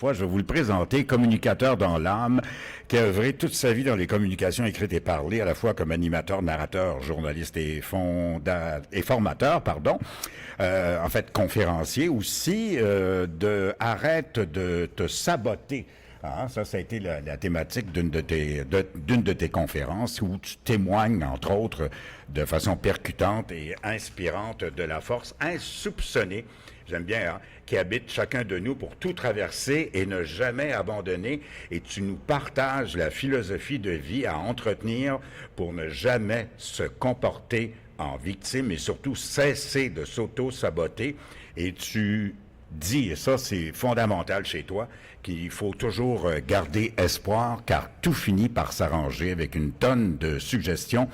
Je vais vous le présenter, communicateur dans l'âme, qui a œuvré toute sa vie dans les communications écrites et parlées, à la fois comme animateur, narrateur, journaliste et formateur, pardon. En fait, conférencier aussi. Arrête de te saboter. Ah, ça a été la thématique d'une de tes conférences où tu témoignes, entre autres, de façon percutante et inspirante de la force insoupçonnée, j'aime bien, hein, qui habite chacun de nous pour tout traverser et ne jamais abandonner. Et tu nous partages la philosophie de vie à entretenir pour ne jamais se comporter en victime et surtout cesser de s'auto-saboter. Et tu dis, et ça c'est fondamental chez toi, qu'il faut toujours garder espoir car tout finit par s'arranger avec une tonne de suggestions.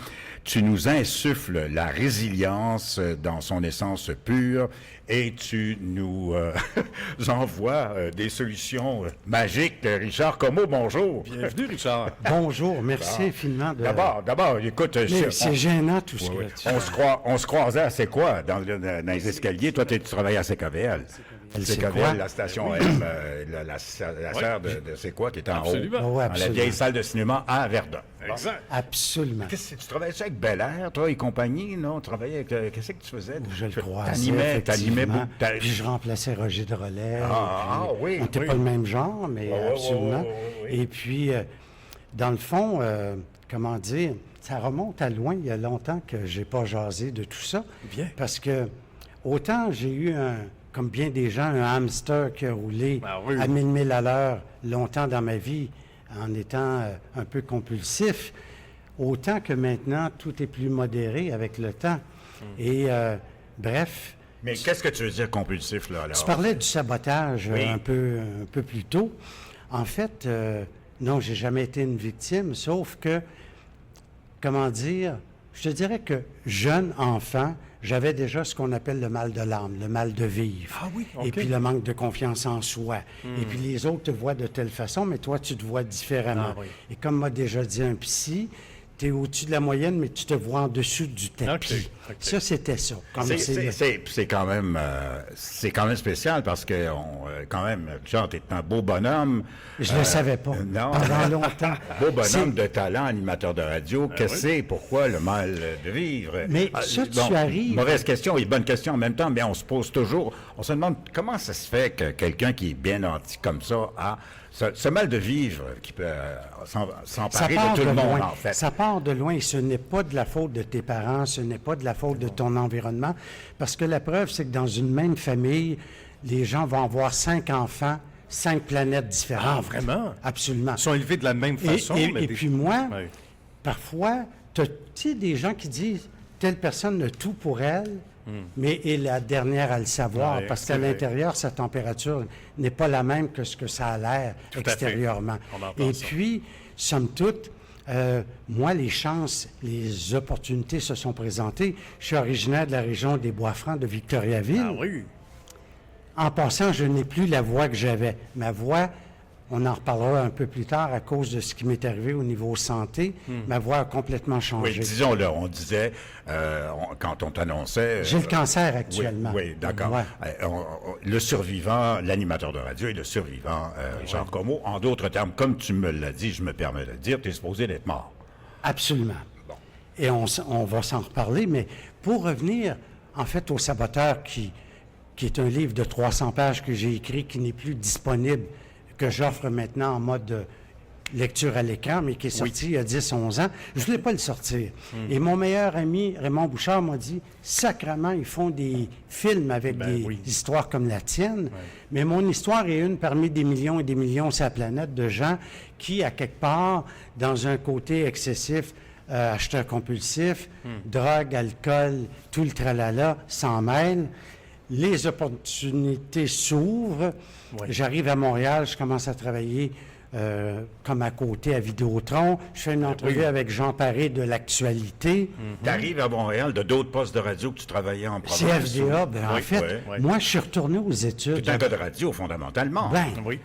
Tu nous insuffles la résilience dans son essence pure et tu nous envoies des solutions magiques. Richard Comeau, bonjour. Bienvenue, Richard. Bonjour, merci infiniment. D'abord, écoute... c'est gênant tout ce que tu on se croisait à C'est quoi dans les escaliers. Toi, tu travaillais à CKVL. CKVL, la station M, la sœur de C'est quoi qui était en haut, dans la vieille salle de cinéma à Verdun. Exact. Absolument. Tu travaillais avec Bel Air, toi et compagnie, non? Tu travaillais avec... Qu'est-ce que tu faisais? Je le croisais, T'animais beaucoup. Puis je remplaçais Roger de Relais. Oui. On n'était pas le même genre, mais absolument. Oui. Et puis, dans le fond, comment dire, ça remonte à loin. Il y a longtemps que j'ai pas jasé de tout ça. Bien. Parce que autant j'ai eu comme bien des gens, un hamster qui a roulé à 1000 milles à l'heure longtemps dans ma vie en étant un peu compulsif, autant que maintenant, tout est plus modéré avec le temps. Et bref... Mais qu'est-ce que tu veux dire compulsif, là? Alors? Tu parlais du sabotage un peu plus tôt. En fait, non, j'ai jamais été une victime, sauf que, comment dire, je te dirais que jeune enfant, j'avais déjà ce qu'on appelle le mal de l'âme, le mal de vivre. Ah oui, okay. Et puis le manque de confiance en soi. Et puis les autres te voient de telle façon, mais toi, tu te vois différemment. Ah oui. Et comme m'a déjà dit un psy, tu es au-dessus de la moyenne, mais tu te vois en dessous du tapis. Okay. Ça, c'était ça. C'est quand même spécial parce que quand même, Richard, t'es un beau bonhomme. Je ne le savais pas. Non. Pendant longtemps. Beau bonhomme de talent, animateur de radio. Qu'est-ce que c'est? Pourquoi le mal de vivre? Mais ça, tu arrives... Mauvaise question et bonne question en même temps, mais on se pose toujours, on se demande comment ça se fait que quelqu'un qui est bien nanti comme ça a ce mal de vivre qui peut s'emparer de tout le monde, en fait. Ça part de loin et ce n'est pas de la faute de tes parents, ce n'est pas de la faute de ton environnement, parce que la preuve, c'est que dans une même famille, les gens vont avoir 5 enfants, 5 planètes différentes. Ah, vraiment? Absolument. Ils sont élevés de la même façon. Et puis moi, parfois, tu sais, des gens qui disent, telle personne a tout pour elle, mais est la dernière à le savoir, parce qu'à l'intérieur, sa température n'est pas la même que ce que ça a l'air extérieurement. Et puis, somme toute, moi, les chances, les opportunités se sont présentées. Je suis originaire de la région des Bois-Francs de Victoriaville. Ah oui. En passant, je n'ai plus la voix que j'avais. Ma voix, on en reparlera un peu plus tard à cause de ce qui m'est arrivé au niveau santé. Ma voix a complètement changé. Oui, disons-le, on disait, quand on t'annonçait... J'ai le cancer actuellement. Oui, d'accord. Ouais. Le survivant, l'animateur de radio et le survivant, Richard Comeau, en d'autres termes, comme tu me l'as dit, je me permets de le dire, tu es supposé d'être mort. Absolument. Bon. Et on va s'en reparler, mais pour revenir, en fait, au Saboteur, qui est un livre de 300 pages que j'ai écrit, qui n'est plus disponible, que j'offre maintenant en mode lecture à l'écran, mais qui est sorti il y a 10-11 ans. Je ne voulais pas le sortir. Et mon meilleur ami, Raymond Bouchard, m'a dit, sacrément, ils font des films avec des histoires comme la tienne, mais mon histoire est une parmi des millions et des millions sur la planète de gens qui, à quelque part, dans un côté excessif, acheteur compulsif, drogue, alcool, tout le tralala, s'en mêlent. Les opportunités s'ouvrent. J'arrive à Montréal, je commence à travailler comme à côté à Vidéotron. Je fais une entrevue avec Jean Paré de l'Actualité. Tu arrives à Montréal de d'autres postes de radio que tu travaillais en province. CFDA, en fait, moi, je suis retourné aux études. Tu es un gars de radio, fondamentalement.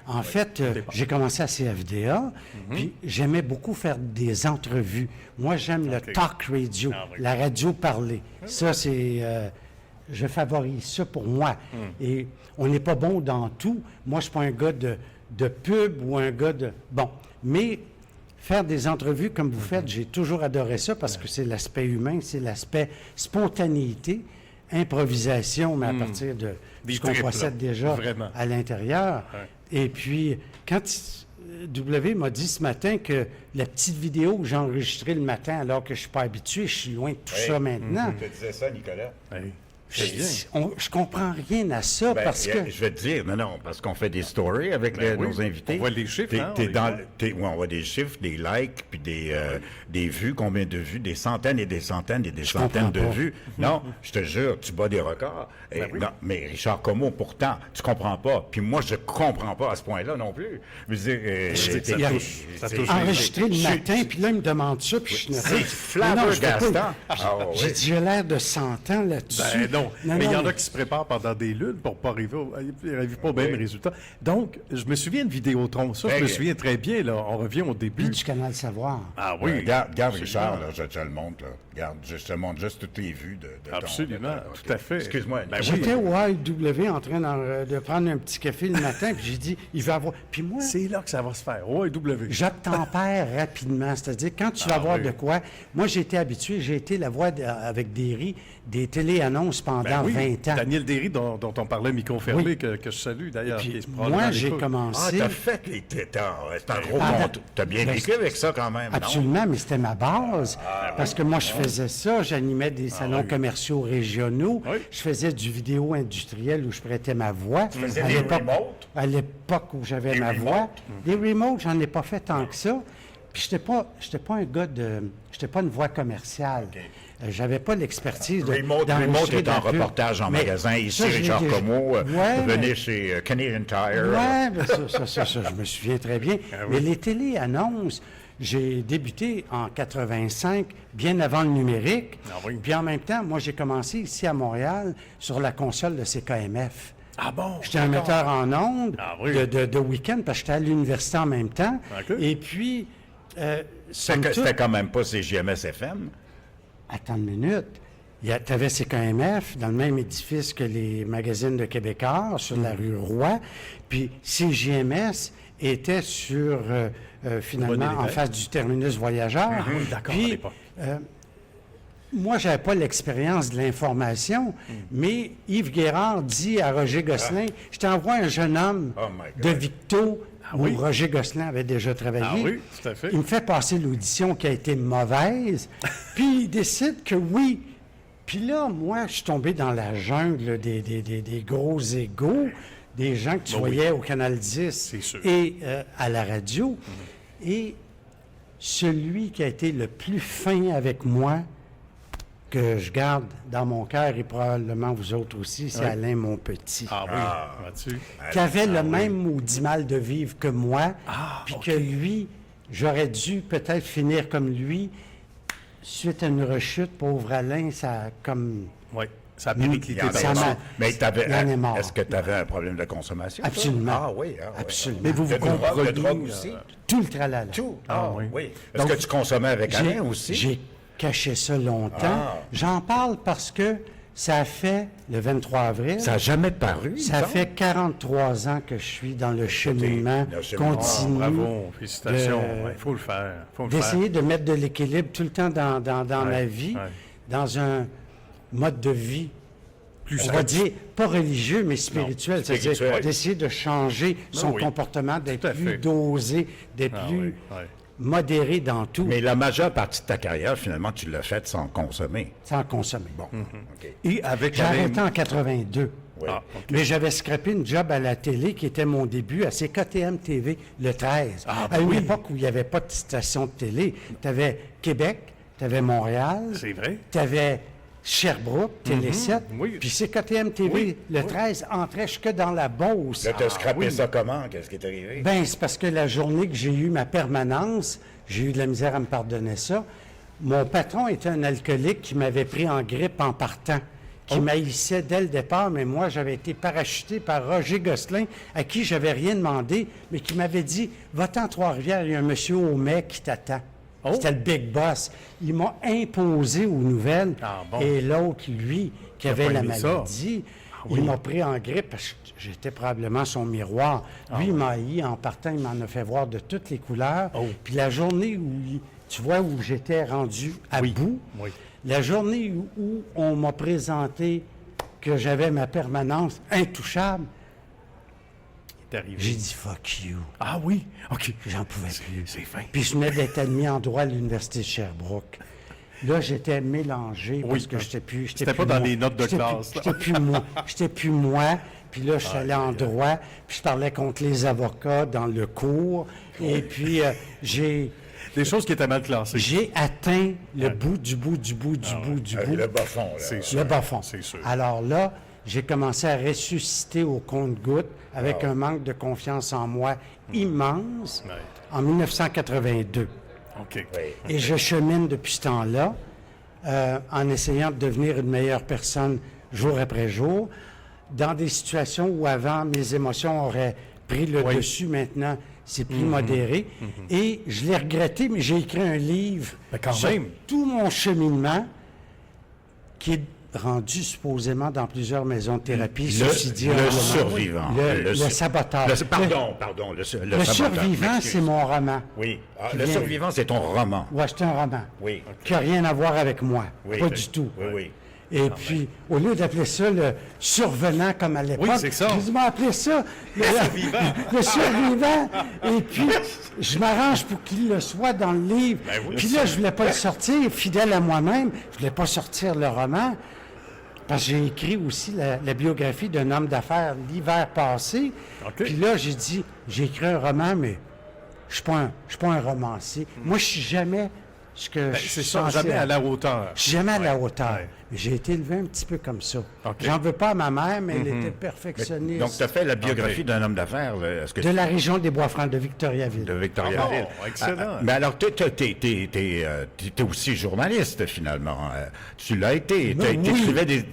En fait, j'ai commencé à CFDA, puis j'aimais beaucoup faire des entrevues. Moi, j'aime le talk radio, la radio parlée. Ça, c'est... je favorise ça pour moi. Et on n'est pas bon dans tout. Moi, je ne suis pas un gars de pub ou un gars de... Bon, mais faire des entrevues comme vous faites, j'ai toujours adoré ça parce que c'est l'aspect humain, c'est l'aspect spontanéité, improvisation, mais à partir de Des ce qu'on tripes, possède là. déjà Vraiment. à l'intérieur. Et puis, quand W m'a dit ce matin que la petite vidéo que j'ai enregistrée le matin alors que je ne suis pas habitué, je suis loin de tout ça maintenant. Je te disais ça, Nicolas. Oui. Je comprends rien à ça Ben, parce que... je vais te dire, non, parce qu'on fait des stories avec Ben oui, nos invités. on voit les chiffres, hein, T'es on dans, les on voit des chiffres, des likes, puis des vues, combien de vues, des centaines et des centaines et des centaines de comprends pas. vues. Non, je te jure, tu bats des records. Et, oui. non, mais Richard Comeau, pourtant, tu comprends pas. Puis moi, je comprends pas à ce point-là non plus. Je veux dire, Ça Il a touche. Ça touche. enregistré le je- matin, puis là, il me demande ça, puis je suis c'est nerveux. Non, je peux pas. flabbergastant. Ah, J'ai oui. dit, j'ai l'air de 100 ans là-dessus. Ben non, mais il y en mais- a qui se préparent pendant des lunes pour pas arriver pas au même résultat. Donc, je me souviens de Vidéotron. Ça, je Ben, me souviens très bien. Là, on revient au début. Puis du Canal Savoir. Ah Oui, oui. regarde Richard, là, je te le montre. Là. Regarde, je te montre juste toutes les vues de ton... Absolument, OK. tout à fait. Excuse-moi. Ben Nicolas. oui. J'étais au AEW en train de prendre un petit café le matin, puis j'ai dit, il va avoir... Puis moi, C'est là que ça va se faire. OIW. j'obtempère rapidement. C'est-à-dire, quand tu vas voir oui. de quoi... Moi, j'ai été habitué, j'ai été la voix avec des téléannonces pendant Ben oui, 20 ans. Daniel Derry, dont on parlait micro fermé, Oui. que je salue d'ailleurs. Puis qui est probablement moi, à j'ai l'écoute. Ah, commencé... t'as fait les tétards. C'est un gros Ah, compte. T'as bien ben, vécu avec ça quand même, non? Absolument, mais c'était ma base. Parce que moi, je faisais ça. J'animais des salons commerciaux régionaux. Oui. Je faisais du vidéo industriel où je prêtais ma voix. faisais À des l'époque- remotes? À l'époque où j'avais Des ma remotes? voix. Des remotes, j'en ai pas fait tant que ça. Puis j'étais pas un gars de... J'étais pas une voix commerciale. J'avais pas l'expertise de... Remote d'enregistrer est de en la pub. reportage en Mais magasin. Ici, ça, je l'ai Richard déjà- Comeau, Ouais, venez mais- chez Canadian Tire. Oui, ben ça, je me souviens très bien. Mais les télé-annonces, j'ai débuté en 85, bien avant le numérique. Ah oui. Puis en même temps, moi, j'ai commencé ici à Montréal sur la console de CKMF. Ah bon? J'étais un metteur en ondes Ah oui. de week-end parce que j'étais à l'université en même temps. OK. Et puis, somme toute- C'était quand même pas CGMS FM. Attends une minute. Tu avais CKMF dans le même édifice que les magazines de Québécois, sur la rue Roy. Puis CJMS était sur, finalement, en Bonne-Éléphant. face du terminus voyageur. d'accord, Puis, à l'époque. moi, j'avais pas l'expérience de l'information, mais Yves Guérard dit à Roger Gosselin, je t'envoie un jeune homme Oh my God. de Victo, où oui? Roger Gosselin avait déjà travaillé. Ah oui, tout à fait. Il me fait passer l'audition qui a été mauvaise, puis il décide que oui. Puis là, moi, je suis tombé dans la jungle des gros égaux, des gens que tu Ben oui. voyais au Canal 10 C'est sûr. et à la radio. Et celui qui a été le plus fin avec moi, que je garde dans mon cœur, et probablement vous autres aussi, c'est Alain Monpetit. Ah oui, vois-tu? Qui avait le même maudit mal de vivre que moi, Ah, puis OK. que lui, j'aurais dû peut-être finir comme lui. Suite à une rechute, pauvre Alain, ça a comme... Oui, ça a Il y périclité en a dans Ça ça. m'a- Mais il en est mort. est-ce que tu avais un problème de consommation? toi? Absolument. Ah oui. Ah, oui. Absolument. Mais vous De drogue, compreniez, de drogue aussi? Tout le tralala. Tout? Ah, Ah oui. oui. Est-ce Donc, que tu consommais avec J'ai- Alain aussi? J'ai caché ça longtemps. Ah. J'en parle parce que ça a fait, le 23 avril, Ça n'a jamais paru, il ça me semble. fait 43 ans que je suis dans le cheminement le cheminement. continu. Bravo, félicitations. de- Il faut le faire. Faut le faire. D'essayer de mettre de l'équilibre tout le temps dans ma vie, ouais. dans un mode de vie, Plus on va dire, pas religieux, mais spirituel. C'est-à-dire spirituel. d'essayer de changer son oui. comportement, d'être Tout à plus fait. dosé, d'être Ah plus oui, ouais. modéré dans tout, Mais la majeure partie de ta carrière, finalement, tu l'as faite sans consommer. sans consommer. Bon, Mhm. OK. Et avec J'ai Alain... arrêté en 82. Oui. Ah, OK. Mais j'avais scrappé une job à la télé qui était mon début à CKTM TV, le 13. Ah, à une oui. époque où il n'y avait pas de station de télé. Tu avais Québec, tu avais Montréal, C'est vrai. tu avais Sherbrooke, Télé 7. oui. Puis CKTM TV, Oui, le 13, entrait jusque dans la Beauce. Là, tu as scrappé oui. ça comment? Qu'est-ce qui est arrivé? Ben, c'est parce que la journée que j'ai eu ma permanence, j'ai eu de la misère à me pardonner ça. Mon patron était un alcoolique qui m'avait pris en grippe en partant, qui m'haïssait dès le départ, mais moi, j'avais été parachuté par Roger Gosselin, à qui j'avais rien demandé, mais qui m'avait dit « Va-t'en à Trois-Rivières, il y a un monsieur au Mai qui t'attend. C'était le big boss. Il m'a imposé aux nouvelles. Ah, bon. Et l'autre, lui, qui a avait pas la aimé ça. maladie, Il m'a pris en grippe parce que j'étais probablement son miroir. Lui, il m'a haï en partant, il m'en a fait voir de toutes les couleurs. Puis la journée où, tu vois, où j'étais rendu à bout, la journée où on m'a présenté que j'avais ma permanence intouchable, j'ai dit « fuck you ». Ah oui? OK. J'en pouvais plus. C'est fin. Puis je venais d'être admis en droit à l'Université de Sherbrooke. Là, j'étais mélangé parce que j'étais plus... C'était pas dans les notes de classe. J'étais plus moi. J'étais plus moi. Puis là, je suis allé en droit. Puis je parlais contre les avocats dans le cours. Et puis, j'ai... Des choses qui étaient mal classées. J'ai atteint le bout du bout du bout du bout du bout. Le bas fond, là. C'est sûr. Le bas fond. C'est sûr. Alors là, j'ai commencé à ressusciter au compte-gouttes avec un manque de confiance en moi immense en 1982. OK. Et je chemine depuis ce temps-là en essayant de devenir une meilleure personne jour après jour. Dans des situations où avant, mes émotions auraient pris le dessus, maintenant, c'est plus modéré. Et je l'ai regretté, mais j'ai écrit un livre sur tout mon cheminement qui est rendu supposément dans plusieurs maisons de thérapie. Le survivant. Le saboteur. Pardon. Le saboteur. Survivant, c'est mon roman. Oui. Le survivant, c'est ton roman. Oui, c'est un roman. Oui. Qui n'a rien à voir avec moi. Pas du tout. Oui. Et puis, au lieu d'appeler ça le survenant comme à l'époque, c'est ça. j'ai dû m'appeler ça le survivant. Le survivant. Et puis, je m'arrange pour qu'il le soit dans le livre. Puis là, je voulais pas le sortir, fidèle à moi-même. Je voulais pas sortir le roman. Parce que j'ai écrit aussi la biographie d'un homme d'affaires l'hiver passé. Puis là, j'ai dit, j'ai écrit un roman, mais je suis pas un romancier. Moi, je suis jamais ce que je suis censé jamais à la hauteur. Je suis jamais à la hauteur. Mais j'ai été élevé un petit peu comme ça. J'en veux pas à ma mère, mais elle était perfectionniste. Donc, tu as fait la biographie d'un homme d'affaires. De la région des Bois-Francs, de Victoriaville. De Victoriaville. Excellent. Mais alors, tu es aussi journaliste, finalement. Tu l'as été. Tu écrivais des...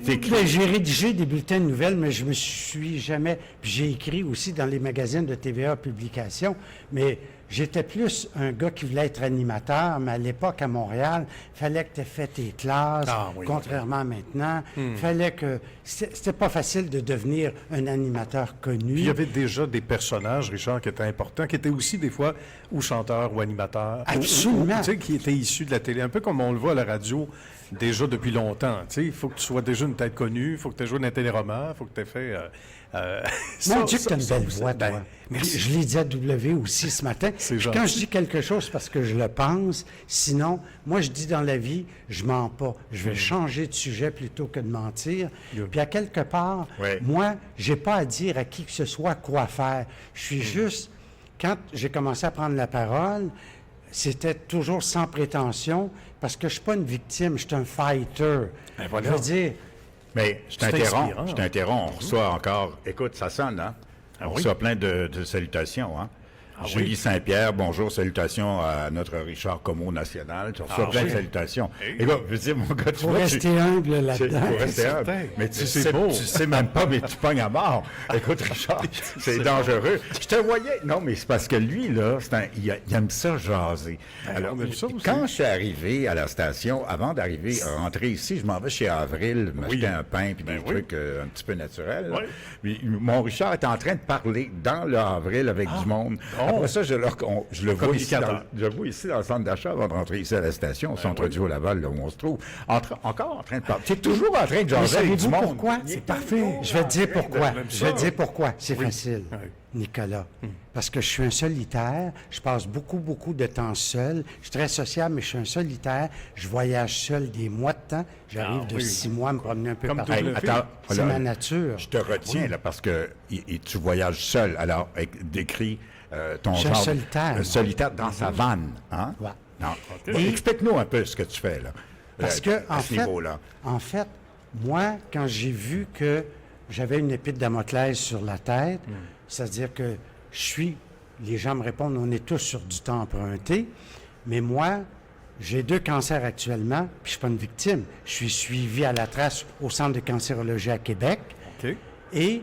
J'ai rédigé des bulletins de nouvelles, mais je me suis jamais... Puis j'ai écrit aussi dans les magazines de TVA Publications, mais... J'étais plus un gars qui voulait être animateur, mais à l'époque, à Montréal, il fallait que tu aies fait tes classes, contrairement à maintenant. Fallait que... C'était pas facile de devenir un animateur connu. Puis il y avait déjà des personnages, Richard, qui étaient importants, qui étaient aussi des fois ou chanteurs ou animateurs. Absolument. Tu sais, qui étaient issus de la télé, un peu comme on le voit à la radio déjà depuis longtemps. Tu sais, il faut que tu sois déjà une tête connue, il faut que tu aies joué dans un téléroman, il faut que tu aies fait... Mon Dieu, que tu as une belle voix, toi. Merci. Je l'ai dit à W aussi ce matin. Quand je dis quelque chose, c'est parce que je le pense. Sinon, moi, je dis dans la vie, je mens pas. Je vais changer de sujet plutôt que de mentir. Puis à quelque part, moi, j'ai pas à dire à qui que ce soit quoi faire. Je suis juste... Quand j'ai commencé à prendre la parole, c'était toujours sans prétention, parce que je suis pas une victime, je suis un fighter. Je veux dire... Mais je t'interromps. On reçoit encore... Écoute, ça sonne, hein? On reçoit plein de salutations, hein? Julie Saint-Pierre, bonjour, salutations à notre Richard Comeau national. Tu reçois plein de salutations. Écoute, je veux dire, mon gars, tu vois... rester humble là-dedans. Pour rester humble. Mais tu sais même pas, mais tu pognes à mort. Écoute, Richard, c'est dangereux. Je te voyais... Non, mais c'est parce que lui, là, il aime ça jaser. Alors, quand je suis arrivé à la station, avant d'arriver, rentrer ici, je m'en vais chez Avril, m'acheter un pain puis des trucs un petit peu naturels. Puis, mon Richard est en train de parler dans le Avril avec du monde. Après ça, je le vois ici dans le centre d'achat avant de rentrer ici à la station, au centre du Haut-Laval, là où on se trouve. Encore en train de parler. Tu es toujours en train de jaser avec du monde. Pourquoi? C'est parfait. Je vais te dire pourquoi. C'est facile, Nicolas. Parce que je suis un solitaire. Je passe beaucoup de temps seul. Je suis très sociable, mais je suis un solitaire. Je voyage seul des mois de temps. J'arrive de 6 mois à me promener un peu partout. C'est ma nature. Je te retiens, là, parce que tu voyages seul. Alors, décris... ton je genre suis solitaire dans sa vanne. Hein? Ouais. Non. Explique-nous un peu ce que tu fais là. Parce que, niveau-là. En fait, moi, quand j'ai vu que j'avais une épée de Damoclès sur la tête, c'est-à-dire que les gens me répondent, on est tous sur du temps emprunté, mais moi, j'ai 2 cancers actuellement, puis je suis pas une victime. Je suis suivi à la trace au Centre de cancérologie à Québec et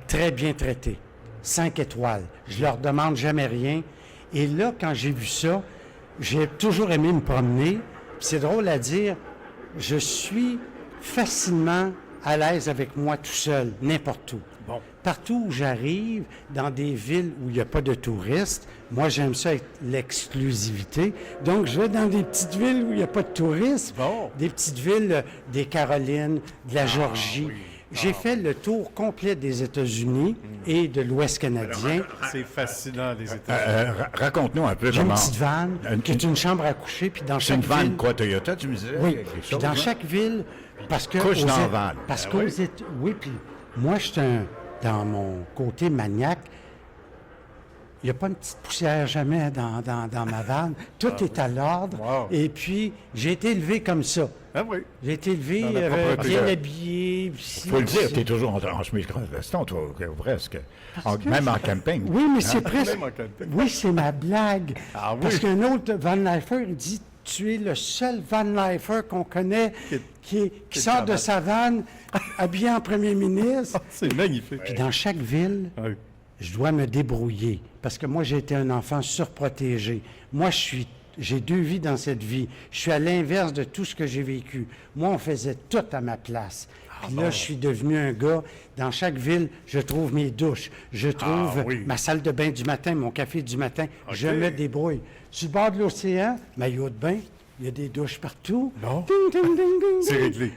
très bien traité. 5 étoiles. Je leur demande jamais rien. Et là, quand j'ai vu ça, j'ai toujours aimé me promener. C'est drôle à dire, je suis facilement à l'aise avec moi tout seul, n'importe où. Bon. Partout où j'arrive, dans des villes où il n'y a pas de touristes, moi, j'aime ça être l'exclusivité. Donc, je vais dans des petites villes où il n'y a pas de touristes, Bon. des petites villes des Carolines, de la Georgie. oui. J'ai fait le tour complet des États-Unis et de l'Ouest canadien. C'est fascinant, les États-Unis. Raconte-nous un peu J'ai une comment... petite vanne qui est une chambre à coucher, puis dans C'est chaque une vanne ville... quoi, Toyota, tu me disais? Oui, quelque puis chose, dans hein? chaque ville, parce que... Couche aux dans la Éta- vanne. Parce Ah qu'aux oui? Oui, puis moi, je suis dans mon côté maniaque, il n'y a pas une petite poussière jamais dans ma vanne. Tout est à l'ordre. Wow. Et puis, j'ai été élevé comme ça. Ah oui. J'ai été élevé Dans la propreté. bien habillé. Puis Faut le dire, ci. tu es toujours en chemise veston, toi, presque. Même en camping. Oui, mais c'est presque... Même en camping. Oui, c'est ma blague. Ah oui? Parce qu'un autre Van Lifer, il dit, tu es le seul Van Lifer qu'on connaît qui sort de sa vanne habillé en premier ministre. C'est magnifique. Puis dans chaque ville, Ah oui. je dois me débrouiller. Parce que moi, j'ai été un enfant surprotégé. Moi, j'ai 2 vies dans cette vie. Je suis à l'inverse de tout ce que j'ai vécu. Moi, on faisait tout à ma place. Puis là, je suis devenu un gars. Dans chaque ville, je trouve mes douches. Je trouve oui. ma salle de bain du matin, mon café du matin. OK. Je me débrouille. Sur le bord de l'océan, maillot de bain, il y a des douches partout. Bon. Ding, ding, ding, ding, C'est ding. réglé.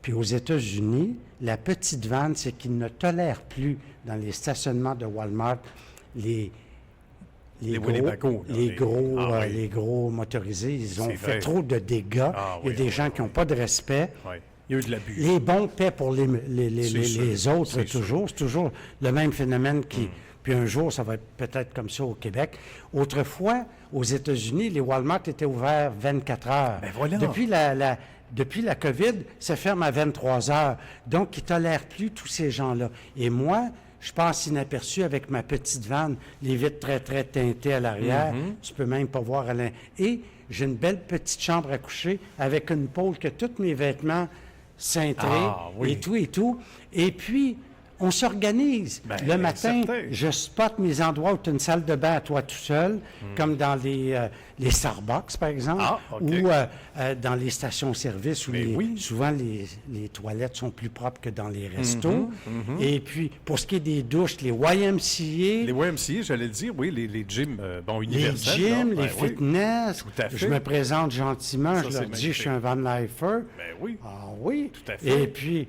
Puis aux États-Unis, la petite vanne, c'est qu'ils ne tolèrent plus dans les stationnements de Walmart les Winnebago, là, les gros motorisés. Ils ont C'est fait vrai. trop de dégâts. Ah Il y a oui, des oui, gens qui n'ont pas de respect. Oui. Il y a eu de l'abus. Les bons paient pour les sûr, autres c'est toujours. C'est toujours le même phénomène qui... Puis un jour, ça va être peut-être comme ça au Québec. Autrefois, aux États-Unis, les Walmart étaient ouverts 24 heures. Ben voilà. Depuis la COVID, ça ferme à 23 heures. Donc, ils ne tolèrent plus tous ces gens-là. Et moi, je passe inaperçu avec ma petite vanne, les vitres très, très teintées à l'arrière. Tu peux même pas voir à l'intérieur. Et j'ai une belle petite chambre à coucher avec une pôle que tous mes vêtements cintrés Ah, oui. et tout et tout. Et puis, on s'organise. Ben, Le matin, certain. je spot mes endroits où tu as une salle de bain à toi tout seul, comme dans les Starbucks, par exemple, Ah, OK. ou dans les stations-service où Mais oui. souvent les toilettes sont plus propres que dans les restos. Et puis, pour ce qui est des douches, les YMCA, Les YMCA, j'allais dire, oui, les gyms les universels. gyms, là. les Ben oui. fitness, Tout à fait. je me présente gentiment, Ça, je c'est leur dis, je suis magnifique. un Van Lifer. Ben oui. Ah oui. Tout à fait. Et puis,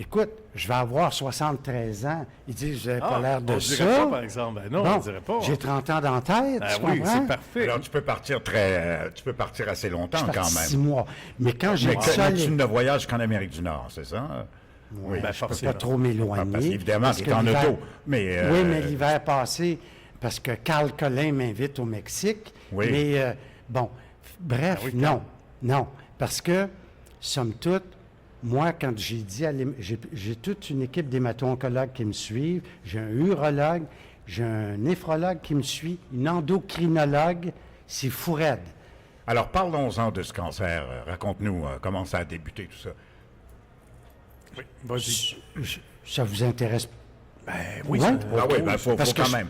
écoute, je vais avoir 73 ans. Ils disent, vous n'avez pas l'air de on ça. dirait pas, par exemple. Ben non, Bon, on dirait pas. j'ai 30 ans dans la tête, Ah tu oui, comprends? c'est parfait. Alors, tu peux partir assez longtemps Je suis quand parti même. 6 mois. Mais quand j'ai Mais dit ça, tu ne voyages qu'en Amérique du Nord, c'est ça? Oui. Ben, je peux forcément. pas trop m'éloigner. Parce qu'évidemment, parce c'est que en l'hiver- auto. Mais, Oui, mais l'hiver passé, parce que Carl Collin m'invite au Mexique. Oui. Mais bon, bref, Ah oui, non. Parce que, somme toute, moi, quand j'ai dit, j'ai toute une équipe d'hémato-oncologues qui me suivent, j'ai un urologue, j'ai un néphrologue qui me suit, une endocrinologue, c'est fou raide. Alors, parlons-en de ce cancer. Raconte-nous comment ça a débuté, tout ça. Oui, vas-y. Ça vous intéresse? Ben oui, Ouais. ça- Ah oui, il faut Parce que quand je- même.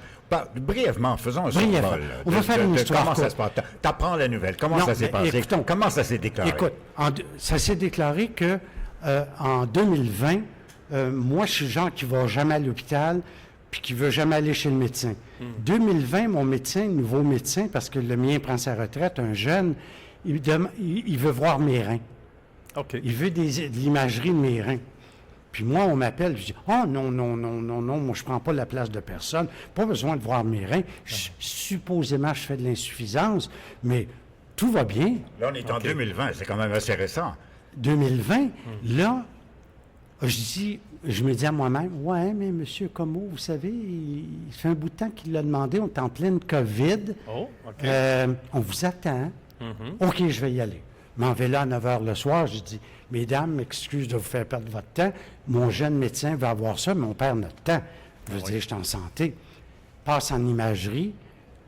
Brièvement, faisons un Brièvement. survol. On va faire une histoire Comment ça courte. se passe? T'apprends la nouvelle. Comment Non, ça s'est mais passé? écoutons. Comment ça s'est déclaré? Écoute, ça s'est déclaré que en 2020, moi, je suis le genre qui ne va jamais à l'hôpital puis qui ne veut jamais aller chez le médecin. 2020, mon médecin, nouveau médecin, parce que le mien prend sa retraite, un jeune, il veut voir mes reins. OK. Il veut de l'imagerie de mes reins. Puis moi, on m'appelle, je dis, « Ah, non, moi, je ne prends pas la place de personne. Pas besoin de voir mes reins. Supposément, je fais de l'insuffisance, mais tout va bien. Là, on est en 2020. C'est quand même assez récent. 2020, là, je me dis à moi-même, « Ouais, mais M. Comeau, vous savez, il fait un bout de temps qu'il l'a demandé, on est en pleine COVID. Oh, OK. On vous attend. OK, je vais y aller. Je m'en vais là à 9 h le soir. Je dis, mesdames, excuse de vous faire perdre votre temps. Mon jeune médecin va avoir ça, mais on perd notre temps. Je veux dire, je suis en santé. Passe en imagerie.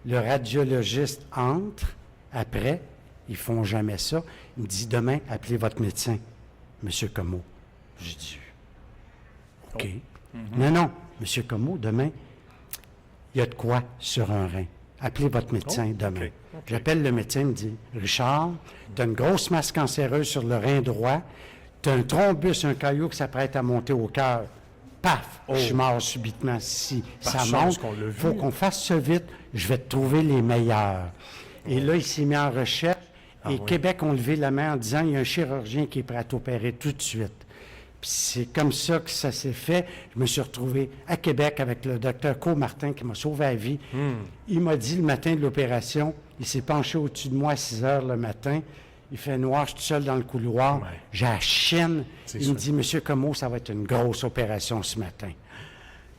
Le radiologiste entre. Après, ils font jamais ça. Il me dit, demain, appelez votre médecin, M. Comeau. Je dis, OK. Non, M. Comeau, demain, il y a de quoi sur un rein. Appelez votre médecin demain. OK. J'appelle le médecin, il me dit, Richard, tu as une grosse masse cancéreuse sur le rein droit, tu as un thrombus, un caillou qui s'apprête à monter au cœur. Paf! Oh. Je suis mort subitement. Si Par ça chance monte, qu'on l'a il vu. faut qu'on fasse ça vite. Je vais te trouver les meilleurs. Et là, il s'est mis en recherche. Et oui. Québec ont levé la main en disant, il y a un chirurgien qui est prêt à t'opérer tout de suite. Puis c'est comme ça que ça s'est fait. Je me suis retrouvé à Québec avec le docteur Martin qui m'a sauvé la vie. Il m'a dit le matin de l'opération, il s'est penché au-dessus de moi à 6 heures le matin. Il fait noir, je suis tout seul dans le couloir. Ouais. J'ai la chienne. C'est Il ça. me dit, Monsieur Comeau, ça va être une grosse opération ce matin.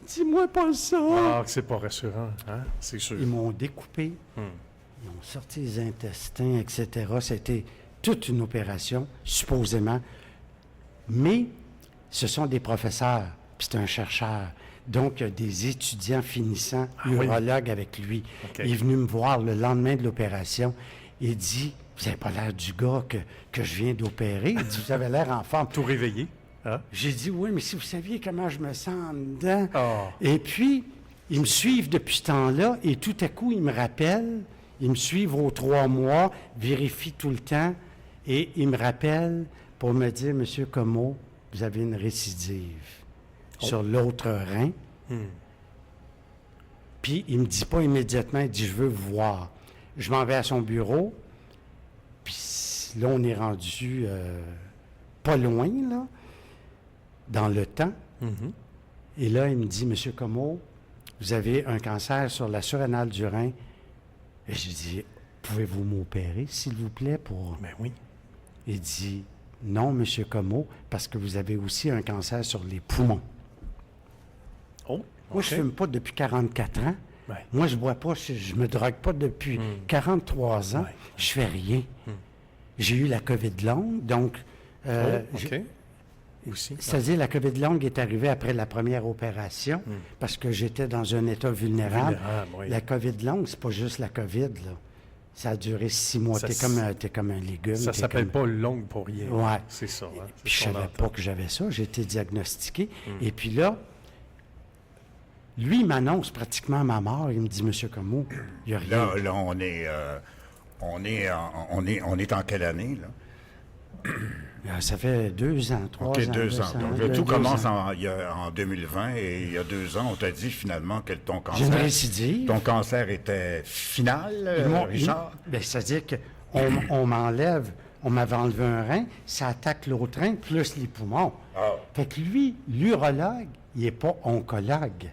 Dis-moi pas ça. Ah, c'est pas rassurant, hein? C'est sûr. Ils m'ont découpé. Ils ont sorti les intestins, etc. C'était toute une opération, supposément. Mais ce sont des professeurs, puis c'est un chercheur. Donc, il y a des étudiants finissants, oui. urologues avec lui. OK. Il est venu me voir le lendemain de l'opération. Il dit, vous n'avez pas l'air du gars que je viens d'opérer. Il dit, vous avez l'air en forme. Tout réveillé, hein? J'ai dit, oui, mais si vous saviez comment je me sens en dedans. Ah. Et puis, ils me suivent depuis ce temps-là, et tout à coup, ils me rappellent, ils me suivent aux 3 mois, vérifient tout le temps, et ils me rappellent pour me dire, Monsieur Comeau, vous avez une récidive sur l'autre rein. Puis, il ne me dit pas immédiatement, il dit, je veux vous voir. Je m'en vais à son bureau, puis là, on est rendu pas loin, là, dans le temps. Et là, il me dit, Monsieur Comeau, vous avez un cancer sur la surrénale du rein. Et j'ai dit, pouvez-vous m'opérer, s'il vous plaît, pour... Ben oui. Il dit, non, Monsieur Comeau, parce que vous avez aussi un cancer sur les poumons. Oh, Moi, je ne fume pas depuis 44 ans. Ouais. Moi, je ne bois pas, je me drogue pas depuis 43 ans. Ouais. Je fais rien. J'ai eu la COVID longue, donc... OK. Aussi. C'est-à-dire, la COVID longue est arrivée après la première opération, parce que j'étais dans un état vulnérable. Vulnérable, oui. La COVID longue, c'est pas juste la COVID, là. Ça a duré 6 mois. Ça T'es comme un légume. Ça t'es s'appelle comme- pas longue pour rien. Ouais. C'est ça. Hein? C'est Puis je ce qu'on savais entend. pas que j'avais ça. J'ai été diagnostiqué. Et puis là, lui, il m'annonce pratiquement ma mort. Il me dit, Monsieur Comeau, il n'y a rien. Là, on est en quelle année, là? Ça fait 2 ans, 3 OK, ans. 2 ans. Donc, tout 2 commence ans. en 2020 et il y a 2 ans, on t'a dit finalement que ton J'ai une cancer, récidive. ton cancer était final, Richard? C'est-à-dire qu'on m'enlève, on m'avait enlevé un rein, ça attaque l'autre rein, plus les poumons. Ah. Fait que lui, l'urologue, il n'est pas oncologue.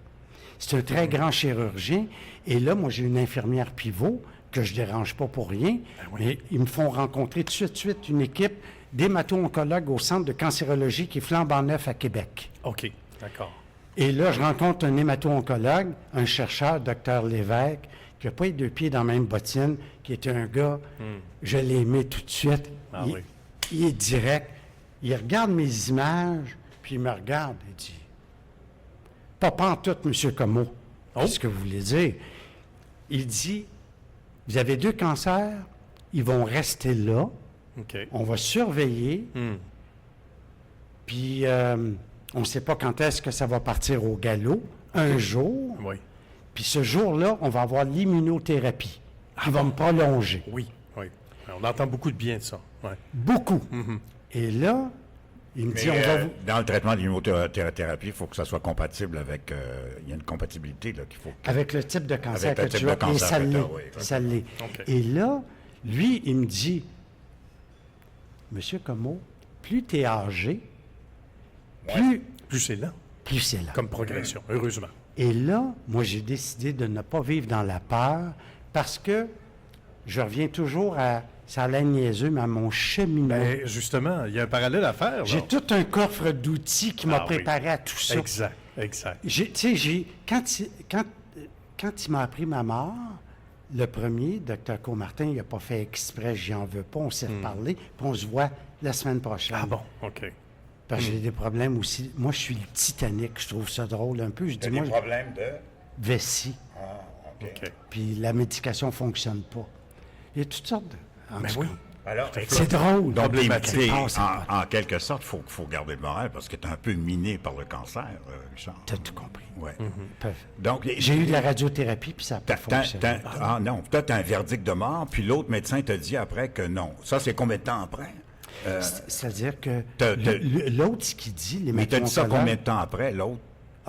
C'est un très grand chirurgien. Et là, moi, j'ai une infirmière pivot que je ne dérange pas pour rien. Mais ils me font rencontrer tout de suite une équipe d'hémato-oncologues au Centre de cancérologie qui est flambant neuf à Québec. OK. D'accord. Et là, je rencontre un hémato-oncologue, un chercheur, Dr Lévesque, qui n'a pas les 2 pieds dans la même bottine, qui est un gars, je l'ai aimé tout de suite. Ah il, oui. il est direct. Il regarde mes images, puis il me regarde et dit, « Pas pantoute, M. Comeau. Qu'est-ce que vous voulez dire? » Il dit, « Vous avez 2 cancers, ils vont rester là, OK. on va surveiller, puis on ne sait pas quand est-ce que ça va partir au galop, un jour, Oui. puis ce jour-là, on va avoir l'immunothérapie qui va me prolonger. Oui. Oui. On entend beaucoup de bien de ça. Ouais. Beaucoup. Et là, il me Mais dit, on va vous... dans le traitement de l'immunothérapie, il faut que ça soit compatible avec... il y a une compatibilité là, qu'il faut... Avec le type de cancer Avec le que type tu de as, et cancer ça que l'est. t'as, oui. Ça l'est. OK. Et là, lui, il me dit, Monsieur Comeau, plus tu es âgé, Plus c'est lent, plus c'est là. comme progression, heureusement. Et là, moi, j'ai décidé de ne pas vivre dans la peur parce que je reviens toujours à, ça a l'air niaiseux, mais à mon cheminement. Ben, justement, il y a un parallèle à faire. J'ai là. tout un coffre d'outils qui m'a Ah oui. préparé à tout ça. Exact, exact. Tu sais, quand il m'a appris ma mort, le premier, Dr Martin, il n'a pas fait exprès, j'y en veux pas, on s'est reparlé, puis on se voit la semaine prochaine. Ah bon, OK. Parce que j'ai des problèmes aussi. Moi, je suis le Titanic, je trouve ça drôle un peu. Je dis, moi, problèmes de... vessie, OK. puis la médication ne fonctionne pas. Il y a toutes sortes de... en Ben tout oui. cas. Alors, C'est drôle. donc, Problématique. écoutez, Ah, c'est en quelque sorte, il faut garder le moral parce que tu es un peu miné par le cancer, Richard. T'as tout compris. Ouais. Parfait. Donc, J'ai eu de la radiothérapie, puis ça n'a pas fonctionné. Ah non, toi, tu as un verdict de mort, puis l'autre médecin te dit après que non. Ça, c'est combien de temps après? C'est-à-dire que T'as- l'autre, ce qu'il dit, les Mais t'as dit ça hémato-oncologues, combien de temps après, l'autre?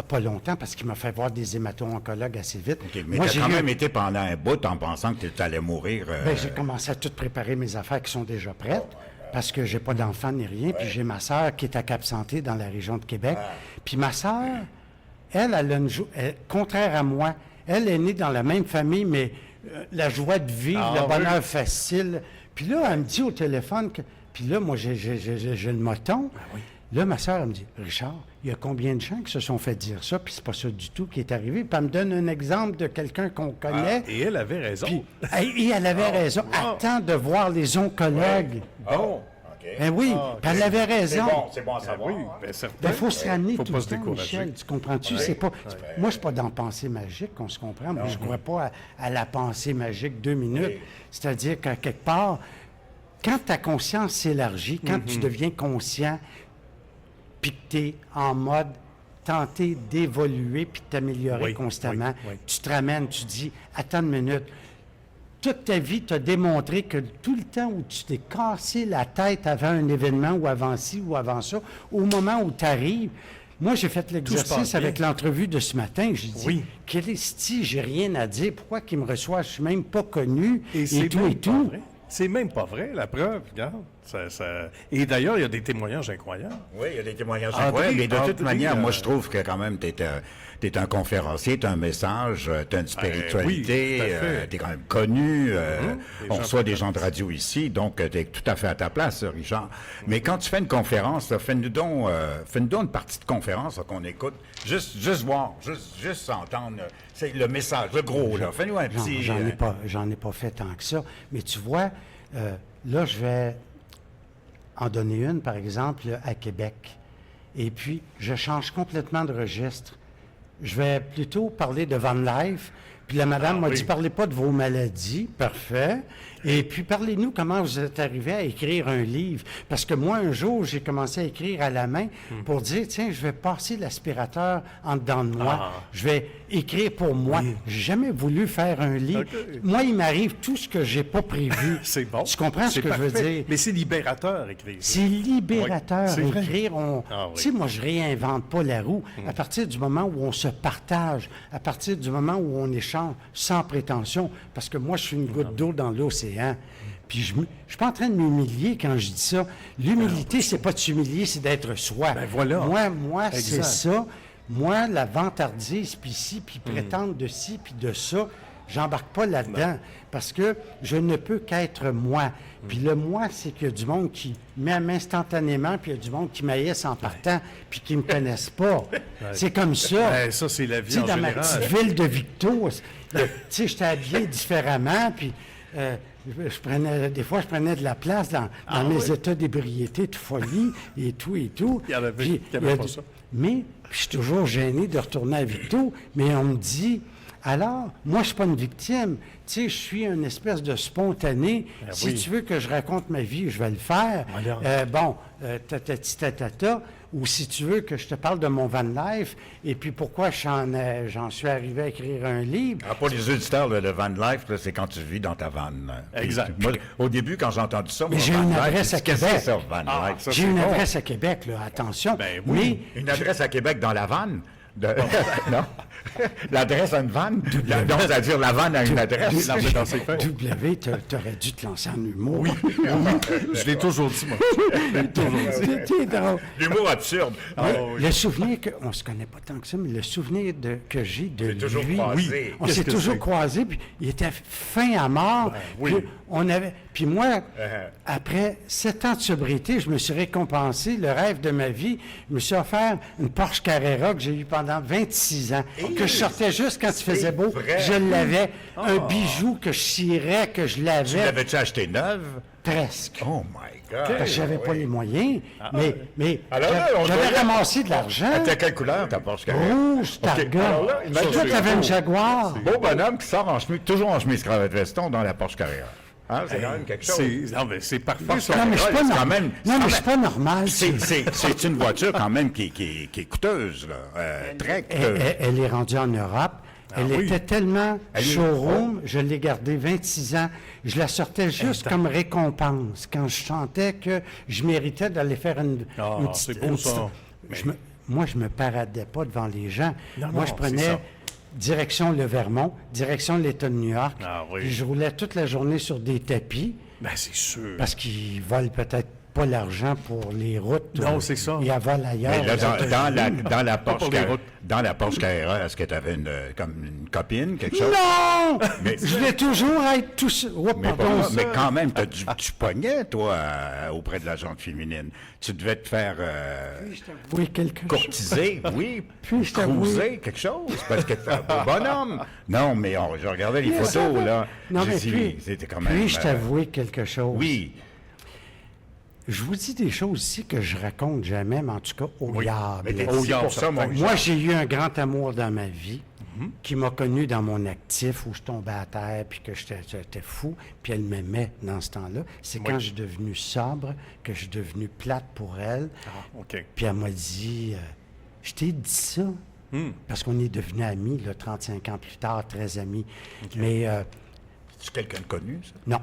pas longtemps, parce qu'il m'a fait voir des hémato-oncologues assez vite. OK, mais Moi, t'as j'ai quand eu- même été pendant un bout en pensant que tu allais mourir. Ben, j'ai commencé à tout préparer mes affaires qui sont déjà prêtes, parce que j'ai pas d'enfant ni rien, puis j'ai ma sœur qui est à Cap-Santé dans la région de Québec. Puis ma sœur, elle a une contraire à moi, elle est née dans la même famille, mais la joie de vivre, le bonheur facile. Puis là, elle me dit au téléphone, puis là, moi, j'ai le moton. Là, ma sœur, elle me dit, Richard, il y a combien de gens qui se sont fait dire ça, puis c'est pas ça du tout qui est arrivé. Puis elle me donne un exemple de quelqu'un qu'on connaît. Et elle avait raison. Puis, et elle avait raison. Attends de voir les oncologues. Bon. Ben oui, puis elle avait raison. C'est bon à savoir. Oui, bien certain. Il faut se ramener Faut tout pas le se temps, décourager. Michel. Tu comprends-tu? C'est pas, moi, je suis pas dans la pensée magique, on se comprend. Moi, je ne crois pas à la pensée magique 2 minutes. C'est-à-dire qu'à quelque part, quand ta conscience s'élargit, quand tu deviens conscient, puis que tu es en mode tenter d'évoluer puis de t'améliorer Oui, constamment, oui, oui. tu te ramènes, tu dis, attends une minute, toute ta vie t'a démontré que tout le temps où tu t'es cassé la tête avant un événement ou avant ci ou avant ça, au moment où tu arrives, moi j'ai fait passe l'exercice bien. avec l'entrevue de ce matin, j'ai dit, Oui. Christy, j'ai rien à dire, pourquoi qu'il me reçoit, je suis même pas connu, Et c'est tout même et pas tout. vrai. C'est même pas vrai, la preuve, regarde. Et d'ailleurs, il y a des témoignages incroyables. Oui, il y a des témoignages André, incroyables, mais de toute André, manière, moi, je trouve que quand même, t'es un conférencier, t'as un message, t'as une spiritualité, oui, tout à fait. t'es quand même connu, Les on gens reçoit des gens de radio ici, donc t'es tout à fait à ta place, Richard. Mais quand tu fais une conférence, là, fais-nous donc une partie de conférence là, qu'on écoute, juste voir, juste entendre, c'est le message, le gros, là. Fais-nous un petit... J'en ai pas fait tant que ça. Mais tu vois, là, je vais en donner une, par exemple, à Québec. Et puis, je change complètement de registre. Je vais plutôt parler de Van Life. Puis la madame m'a dit, parlez pas de vos maladies. Parfait. Et puis, parlez-nous comment vous êtes arrivé à écrire un livre. Parce que moi, un jour, j'ai commencé à écrire à la main pour dire, tiens, je vais passer l'aspirateur en dedans de moi. Je vais écrire pour moi. J'ai jamais voulu faire un livre. OK. Moi, il m'arrive tout ce que j'ai pas prévu. C'est bon. Tu comprends ce C'est que je veux parfait. dire? Mais c'est libérateur, écrire. C'est libérateur, Oui, c'est vrai. écrire. Ah oui. Tu sais, moi, je réinvente pas la roue. À partir du moment où on se partage, à partir du moment où on échange sans prétention, parce que moi, je suis une goutte d'eau dans l'océan. Puis je suis pas en train de m'humilier quand je dis ça. L'humilité, c'est pas de s'humilier, c'est d'être soi. Ben voilà. Moi, c'est Exact. ça. Moi, la vantardise, puis ci, puis prétendre de ci, puis de ça, j'embarque pas là-dedans. Parce que je ne peux qu'être moi. Puis le moi, c'est qu'il y a du monde qui m'aime instantanément, puis il y a du monde qui m'haïsse en partant, puis qui me connaissent pas. C'est comme ça. Ben, ça, c'est la Tu vie sais, en dans ma général. petite ville de Victo, tu sais, j'étais habillé différemment, puis des fois, je prenais de la place dans mes états d'ébriété, de folie, et tout, et tout. Il y en avait Puis, qui n'aimaient pas ça. Mais je suis toujours gêné de retourner à Victo, mais on me dit, alors, moi, je suis pas une victime. Tu sais, je suis une espèce de spontané. Si oui. tu veux que je raconte ma vie, je vais le faire. Voilà. Tatati tatata. Ou si tu veux que je te parle de mon van life, et puis pourquoi j'en suis arrivé à écrire un livre. Ah, pour les auditeurs, le van life, là, c'est quand tu vis dans ta van. Exact. Moi, au début, quand j'ai entendu ça, Mais moi, j'ai van une life, adresse j'ai à dit, qu'est-ce que Québec. c'est ça, van life? ça, J'ai c'est une bon. adresse à Québec, là, attention. Ben oui. Une adresse à Québec dans la vanne? Non? L'adresse à une vanne? Donc, c'est-à-dire la vanne a une adresse? Non, mais dans ses faits. W, t'aurais dû te lancer en humour. Oui. Je l'ai toujours dit, moi. Je l'ai toujours dit. T'es drôle. L'humour absurde. Le souvenir on se connaît pas tant que ça, mais le souvenir que j'ai de C'est toujours lui, croisé. on Qu'est-ce s'est que toujours c'est? croisés, puis il était fin à mort. oui. Puis moi, après 7 ans de sobriété, je me suis récompensé le rêve de ma vie. Je me suis offert une Porsche Carrera que j'ai eue pendant 26 ans, que je sortais juste quand il faisait beau. vrai? Je l'avais. Un bijou que je cirais, que je Tu lavais l'avais-tu acheté neuve? presque. Oh my God! Parce que j'avais pas les moyens, mais Alors là, on j'avais doit- ramassé de l'argent. T'as quelle couleur, ta Porsche Carrera? Rouge, Targa. alors là, imagine- Toi, t'avais une Jaguar. Beau bonhomme qui sort toujours en chemise cravate veston dans la Porsche Carrera. Hein, c'est quand même quelque chose. Non, mais c'est parfait, ça. Non, mais c'est pas, c'est quand normal. même- Non, mais c'est pas normal. C'est une voiture quand même qui est coûteuse, là. Très coûteuse. Elle est rendue en Europe. Elle oui. était tellement Elle est- showroom, je l'ai gardée 26 ans. Je la sortais juste comme récompense quand je sentais que je méritais d'aller faire une petite... c'est beau, une ça. petite- Moi, je me paradais pas devant les gens. Non, Moi, non, je c'est prenais ça. direction le Vermont, direction l'État de New York. Ah oui. Puis je roulais toute la journée sur des tapis Ben, c'est sûr. parce qu'ils volent peut-être pas l'argent pour les routes. Non, c'est ça. Ils la volent ailleurs. Mais là, dans la pour Porsche les routes. dans la Porsche Carrera, est-ce que tu avais comme une copine, quelque chose? Non! Mais- Je voulais toujours être tout seul. Oh, Mais, pardon, mais ça. quand même, tu pognais, toi, auprès de la gente féminine. Tu devais te faire Oui, quelque chose. courtiser, oui, Puis-je t'avouer- cruiser, quelque chose, parce que t'es un beau bonhomme. Non, mais je regardais les photos, là. Non, J'ai mais dit, puis, c'était quand même... puis-je t'avouer quelque chose? oui. Je vous dis des choses ici que je raconte jamais, mais en tout cas, au Mais diable. t'es Oh, ici yeah, pour ça, certain. mon Moi, j'ai eu un grand amour dans ma vie qui m'a connu dans mon actif où je tombais à terre puis que j'étais fou, puis elle m'aimait dans ce temps-là. C'est quand je suis devenu sobre que je suis devenu plate pour elle. Ah, OK. Puis elle m'a dit, je t'ai dit ça, parce qu'on est devenus amis, là, 35 ans plus tard, très amis. Mais C'est quelqu'un de connu, ça? non.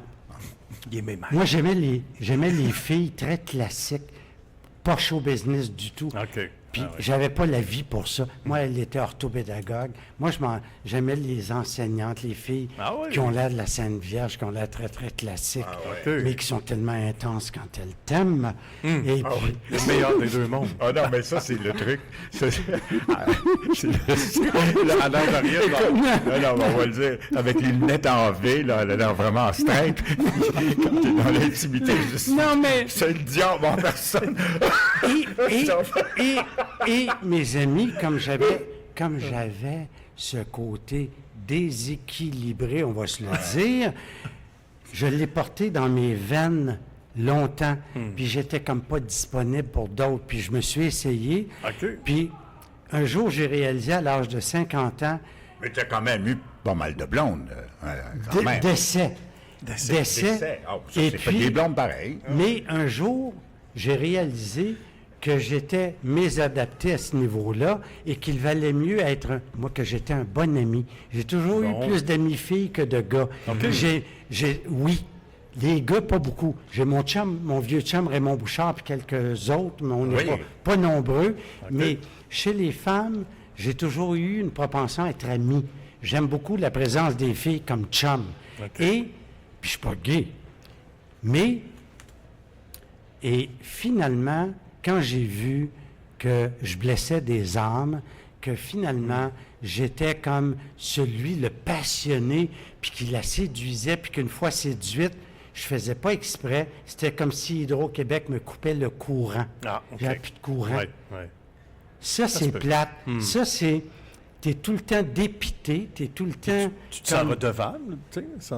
Il aimait mal. Moi, j'aimais les filles très classiques, pas show business du tout. OK. Puis j'avais pas la vie pour ça. Moi, elle était orthopédagogue. Moi, j'aimais les enseignantes, les filles Ah oui? qui ont l'air de la Sainte Vierge, qui ont l'air très, très classiques, ouais. mais qui sont tellement intenses quand elles t'aiment. Et puis, Le meilleur des deux mondes. Ah non, mais ça, c'est le truc. C'est le... À l'âge d'arrière, Non, on va le dire. Avec les lunettes en V, là, elle a l'air vraiment straight. Quand t'es dans l'intimité, Non, mais- c'est le diable en personne. et mes amis, comme j'avais ce côté déséquilibré, on va se le dire, je l'ai porté dans mes veines longtemps, puis j'étais comme pas disponible pour d'autres, puis je me suis essayé, OK. puis un jour, j'ai réalisé à l'âge de 50 ans, Mais t'as quand même eu pas mal de blondes, quand même. décès. Décès. Ah, ça, Et c'est fait puis- des blondes pareilles. Mais un jour, j'ai réalisé que j'étais mésadapté à ce niveau-là et qu'il valait mieux être, moi, que j'étais un bon ami. J'ai toujours eu plus d'amis filles que de gars. Oui, les gars, pas beaucoup. J'ai mon chum, mon vieux chum Raymond Bouchard, puis quelques autres, mais on n'est Oui. pas nombreux. Mais chez les femmes, j'ai toujours eu une propension à être ami. J'aime beaucoup la présence des filles comme chum. Et, puis je suis pas gay, mais, et finalement, quand j'ai vu que je blessais des âmes, que finalement, j'étais comme celui, le passionné, puis qui la séduisait, puis qu'une fois séduite, je faisais pas exprès. C'était comme si Hydro-Québec me coupait le courant. Ah, OK. J'avais plus de courant. Oui. Ça, se c'est peut. plate. Ça, c'est... T'es tout le temps dépité, t'es tout le temps... Tu te sens comme- redevable, tu sais,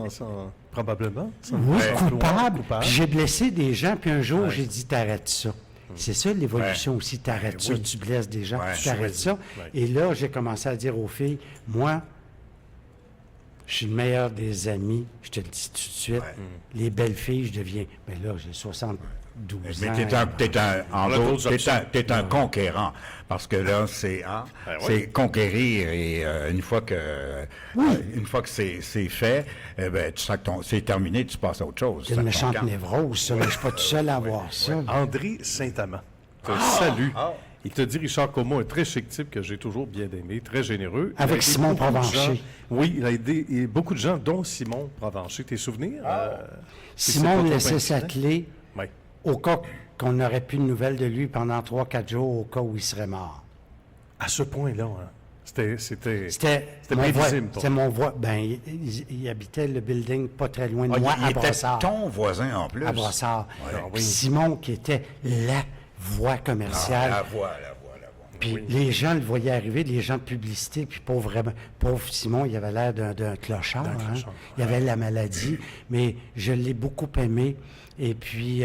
probablement. Oui, Ouais. coupable. Coupable. Puis j'ai blessé des gens, puis un jour, j'ai dit, t'arrêtes ça. C'est ça, l'évolution Ouais. aussi, t'arrêtes ça, oui. tu blesses des gens, Ouais, tu t'arrêtes choisis. ça. Ouais. Et là, j'ai commencé à dire aux filles, moi, je suis le meilleur des amis, je te le dis tout de suite. Les belles filles, je deviens... Mais là, j'ai 72 Mais ans. en On a gros, d'autres options. t'es un conquérant. Parce que là, c'est c'est conquérir et une fois que c'est fait, eh ben, tu sens que c'est terminé, tu passes à autre chose. C'est Ça une te méchante conquête. névrose, ça, mais je suis pas tout seul à avoir ça. André Saint-Amand te salue. Il te dit, Richard Como, un très chic type que j'ai toujours bien aimé, très généreux. Il a Avec aidé Simon beaucoup de Provencher. gens. Oui, il a aidé beaucoup de gens, dont Simon Provencher. Tes souvenirs? Simon c'est me pas laissait trop sa incident? clé Oui. au cas qu'on n'aurait plus de nouvelles de lui pendant 3-4 jours, au cas où il serait mort. À ce point-là, hein. C'était C'était mon prévisible, C'était mon voisin. Ben, il habitait le building pas très loin de moi, il à était Brossard. ton voisin en plus. À Brossard. Ouais. Puis Simon, qui était la voix commerciale. La voix. Puis les gens le voyaient arriver, les gens de publicité, puis pauvre Simon, il avait l'air d'un clochard. Hein. Il avait la maladie, mais je l'ai beaucoup aimé. Et puis,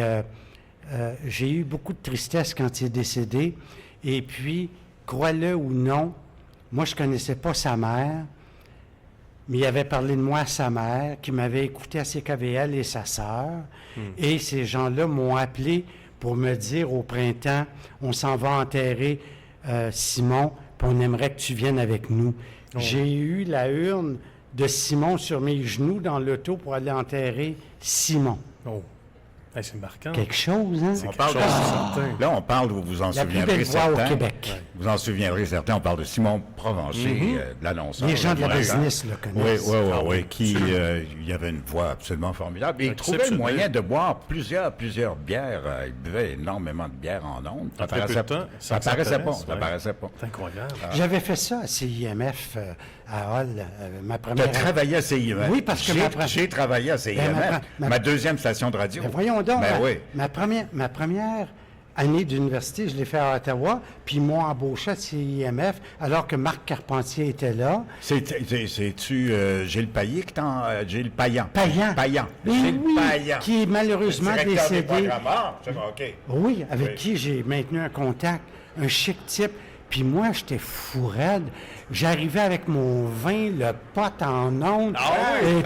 j'ai eu beaucoup de tristesse quand il est décédé. Et puis, crois-le ou non, moi, je connaissais pas sa mère, mais il avait parlé de moi à sa mère, qui m'avait écouté à CKVL et sa sœur. Et ces gens-là m'ont appelé pour me dire au printemps, on s'en va enterrer Simon, puis on aimerait que tu viennes avec nous. J'ai eu la urne de Simon sur mes genoux dans l'auto pour aller enterrer Simon. Oh. Hey, c'est marquant. Quelque chose, hein? C'est On quelque parle chose de- de certain. Là, on parle, vous vous en La plus souviendrez belle voix au certains. Québec. Vous en souviendrez certains, on parle de Simon Provencher, de l'annonceur. Les gens de la là, business le Oui, connaissent. oui, qui, il avait une voix absolument formidable. Et il trouvait le Exceptionnel. moyen de boire plusieurs bières. Il buvait énormément de bières en ondes. En très peu de temps, ça sans paraissait pas. s'intéresse, Ça ouais. paraissait pas. C'est incroyable. J'avais fait ça à CIMF, à Hall, ma Tu as première... travaillé à CIMF. Oui, parce que J'ai travaillé à CIMF, Ben, ma deuxième station de radio. Ben, voyons donc, Ben oui. ma première année d'université, je l'ai fait à Ottawa, puis ils m'ont embauché à CIMF, alors que Marc Carpentier était là. C'est-tu Gilles Paillet qui t'en... Gilles Payan. Payan. Mais Gilles oui, Payan. qui est malheureusement Directeur des décédé. programmes. Ah, c'est bon, OK. Oui, avec Oui. qui j'ai maintenu un contact, un chic type. Puis moi, j'étais fou raide. J'arrivais avec mon vin, le pot en ondes. Et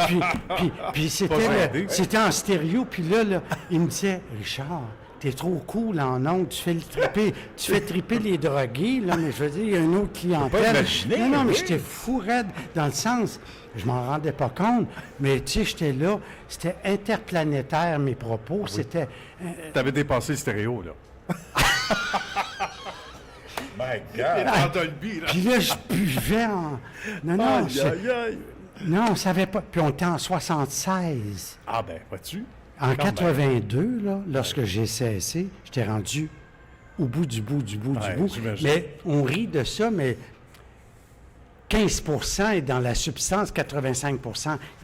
puis c'était en stéréo. Puis là, il me disait, Richard, t'es trop cool en ondes, tu fais triper les drogués, là, mais je veux dire, il y a une autre clientèle. imaginer, Non, mais oui. j'étais fou raide dans le sens, je m'en rendais pas compte, mais tu sais, j'étais là, c'était interplanétaire, mes propos, c'était... Tu avais dépassé le stéréo, là. My God. Dans Dolby, là. Puis là, je buvais en... Non, Aïe, aïe, aïe. non, on savait pas. Puis on était en 76. Ah, ben, vois-tu? En Quand même. 82, là, lorsque j'ai cessé, j'étais rendu au bout du bout. Ouais, j'imagine. Mais on rit de ça, mais 15 est dans la substance, 85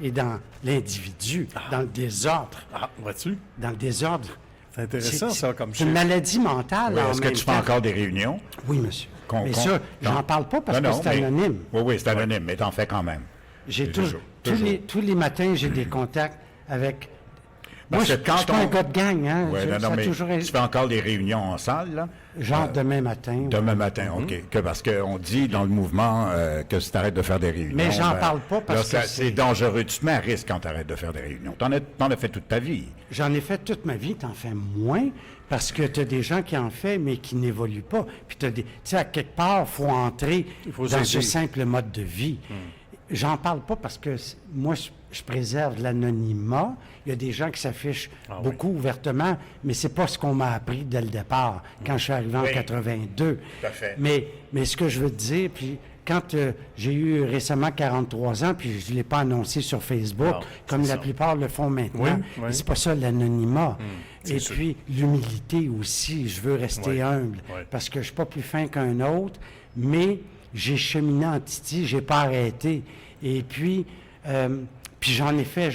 est dans l'individu, dans le désordre. Ah, vois-tu? Dans le désordre. C'est intéressant, ça, comme C'est une chiffre. maladie mentale. Oui, en est-ce que même tu fais temps. encore des réunions? Oui, monsieur. Qu'on- mais qu'on- ça, j'en non. parle pas parce Non, que non, c'est mais- anonyme. Oui, c'est anonyme, mais t'en fais quand même. J'ai Toujours, tous les matins, j'ai des contacts avec... Parce Moi, que je quand suis pas on- un gars de gang, hein. Ouais, Ça non, a mais toujours tu fais encore des réunions en salle, là? Genre demain matin. Demain matin, OK. Que parce qu'on dit dans le mouvement que si tu arrêtes de faire des réunions... Mais j'en parle pas parce là, que c'est dangereux. Tu te mets à risque quand tu arrêtes de faire des réunions. T'en as fait toute ta vie. J'en ai fait toute ma vie, t'en fais moins, parce que tu as des gens qui en font, mais qui n'évoluent pas. Puis tu sais, à quelque part, il faut entrer faut dans ce s'aider. simple mode de vie. J'en parle pas parce que moi, je préserve l'anonymat. Il y a des gens qui s'affichent beaucoup ouvertement, mais c'est pas ce qu'on m'a appris dès le départ, quand je suis arrivé en Oui. 82. Tout à fait. Mais ce que je veux te dire, puis quand j'ai eu récemment 43 ans, puis je ne l'ai pas annoncé sur Facebook, Non, comme c'est la ça. plupart le font maintenant, Oui, oui. mais c'est pas ça l'anonymat. c'est Et sûr. puis l'humilité aussi, je veux rester Oui, humble, oui. parce que je suis pas plus fin qu'un autre, mais j'ai cheminé en Titi, j'ai pas arrêté. Et puis j'en ai fait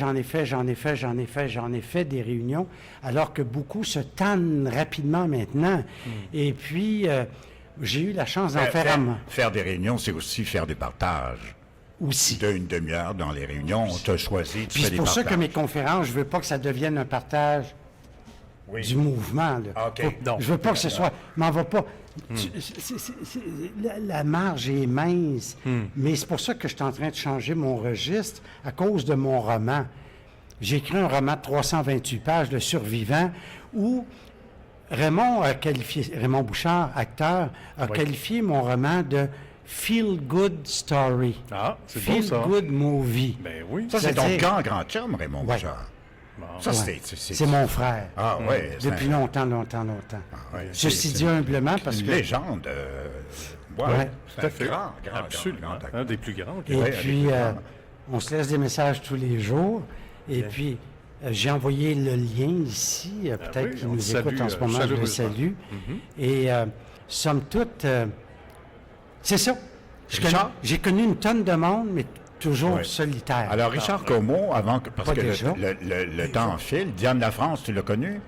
des réunions, alors que beaucoup se tannent rapidement maintenant. Et puis, j'ai eu la chance d'en faire un Faire des réunions, c'est aussi faire des partages. aussi. D'une demi-heure dans les réunions, on t'a choisi, tu Puis fais c'est des pour ça partages. que mes conférences, je veux pas que ça devienne un partage Oui. du mouvement. Là. Ah, OK. Non. Je veux pas que ce soit... M'en va pas... La marge est mince, mais c'est pour ça que je suis en train de changer mon registre à cause de mon roman. J'ai écrit un roman de 328 pages, Le Survivant, où Raymond Bouchard, acteur, a qualifié mon roman de feel-good story. Ah, c'est beau, ça. Feel-good movie. Ben oui. Ça, c'est ton C'est-à-dire- grand chum, Raymond Ouais. Bouchard. Bon. Ça, Ouais. c'est... C'est mon frère. Ah, oui. Depuis longtemps. ouais, Ceci c'est- dit humblement, parce une que... légende. Ouais, Ouais, c'est Tout à un fait. grand Absolument. acteur. Un des plus grands. Et Ouais, puis, avec les on se laisse des messages tous les jours. Et puis, j'ai envoyé le lien ici. Peut-être oui, qu'il on nous le salue, écoute en ce moment, je le chaleureusement. salue. Et somme toute, c'est ça. Richard? J'ai connu une tonne de monde, mais toujours Ouais. solitaire. Alors, Richard Como, avant que, parce Pas que déjà. le temps file, Diane Lafrance, tu l'as connue?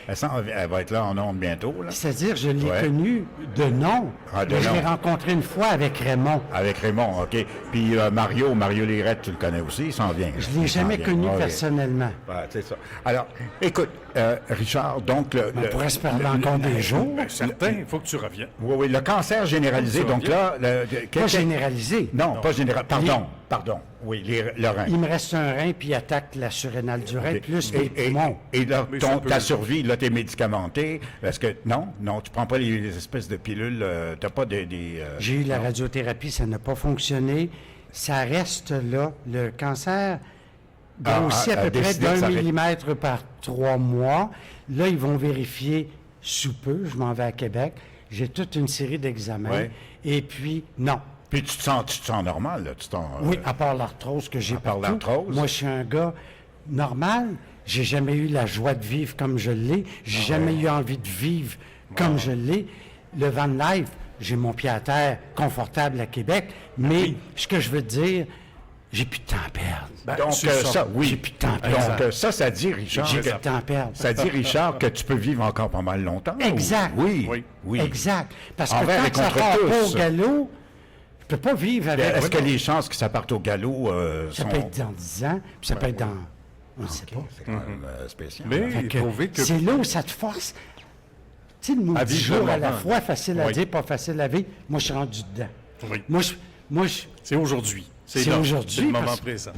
Elle va être là en ondes bientôt, là. C'est-à-dire, je l'ai Ouais. connu de nom. Ah, de mais je l'ai nom. rencontré une fois avec Raymond. Avec Raymond, OK. Puis Mario Lirette, tu le connais aussi, il s'en vient. Je ne l'ai jamais connu personnellement. Ouais, c'est ça. Alors, écoute, Richard, donc... On pourrait se parler encore des jours. Ben, certain, il faut que tu reviennes. Oui, le cancer généralisé, Ça va donc bien. là... Pas généralisé. Non, pas général. Pardon. Oui, le rein. Il me reste un rein, puis il attaque la surrénale du rein, OK. plus les poumons. Et là, Mais ça peut- ta survie, là, t'es médicamenté. Est-ce que... Non, tu prends pas les espèces de pilules, t'as pas des J'ai eu la radiothérapie, ça n'a pas fonctionné. ça reste là. Le cancer grossit à peu près décidé de d'1 s'arrêter. millimètre par 3 mois. Là, ils vont vérifier sous peu. Je m'en vais à Québec. J'ai toute une série d'examens. Ouais. Et puis, non. Puis tu te sens normal, là? Oui, à part l'arthrose que j'ai à part partout. l'arthrose. Moi, je suis un gars normal. J'ai jamais eu la joie de vivre comme je l'ai. J'ai jamais eu envie de vivre comme je l'ai. Le van life, j'ai mon pied à terre confortable à Québec. Mais ce que je veux te dire, j'ai plus de temps à perdre. Donc, c'est ça. ça, oui. J'ai plus de temps à perdre. Donc, ça dit, Richard, J'ai que- plus de temps à perdre. ça dit, Richard, que tu peux vivre encore pas mal longtemps. Exact. Oui, Oui. oui. Exact. Parce que Envers et tant que ça contre part pas tous. au galop, je peux pas vivre avec... Est-ce que les chances que ça parte au galop Ça sont... peut être dans 10 ans, puis ça peut être dans... On ne sait pas. C'est quand même spécial. Mais Fait il que prouvé que... c'est là où ça te force. Tu sais, le mot À 10 vivre jours le à la moment. fois, facile à Oui. dire, pas facile à vivre. Moi, je suis rendu dedans. Oui. Moi, C'est aujourd'hui. C'est là. aujourd'hui, C'est le moment parce- présent.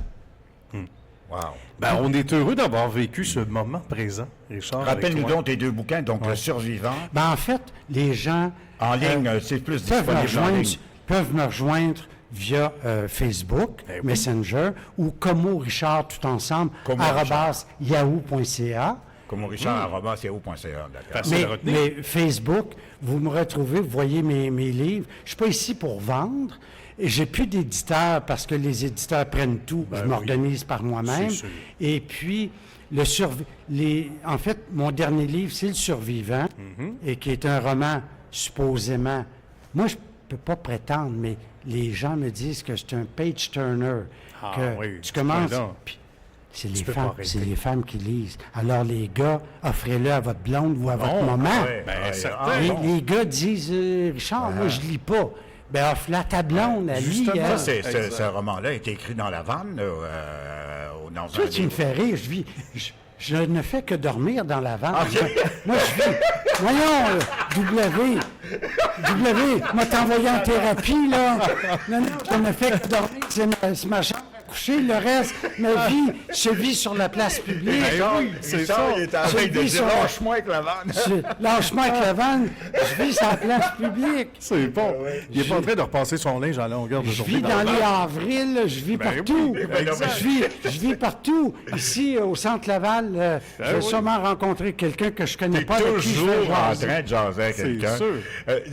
Wow. Ben, on est heureux d'avoir vécu ce moment présent, Richard. avec Rappelle-nous toi. donc tes deux bouquins, donc Le Survivant. ben, en fait, les gens En ligne, c'est plus peuvent me disponible en rejoindre, ligne. peuvent me rejoindre via Facebook, Ben oui. Messenger, ou Como Richard, tout ensemble, Como @yahoo.ca. Comme richard@yahoo.ca, d'accord. Facile Mais, à retenir. mais Facebook, vous me retrouvez, vous voyez mes livres. Je suis pas ici pour vendre. Et j'ai plus d'éditeurs parce que les éditeurs prennent tout. Je m'organise par moi-même. C'est sûr. Et puis, en fait, mon dernier livre, c'est Le Survivant, et qui est un roman supposément. Moi, je peux pas prétendre, mais les gens me disent que c'est un page-turner. Ah que oui, tu ce commences. point-là. puis c'est peux pas arrêter. les femmes qui lisent. Alors, les gars, offrez-le à votre blonde ou à votre maman. ouais. Ben, certain. Les gars disent Richard, moi, je lis pas. Ben, offre-le à ta blonde, elle lit. justement, elle. Ça, Exact. ce roman-là a été écrit dans la vanne, dans un Toi, tu me livre. fais rire. Je ne fais que dormir dans la vanne. Moi, je vis. Voyons, W, moi, t'envoyé en thérapie, là. Non, je ne fais que dormir. C'est ma chambre à coucher. Le reste, ma vie, je vis sur la place publique. c'est Richard, ça. il est en train de Je vis dire, sur- lâche-moi avec la vanne. Lâche-moi avec la vanne. Je vis sur la place publique. C'est bon. Il n'est pas en train de repasser son linge à longueur de Je journée. vis dans les avril, je vis partout. oui, ben exact. Je vis partout. Ici, au Centre Laval, je vais sûrement rencontrer quelqu'un que je connais pas, avec qui je vais Toujours en jaser. train de jaser à C'est quelqu'un. sûr.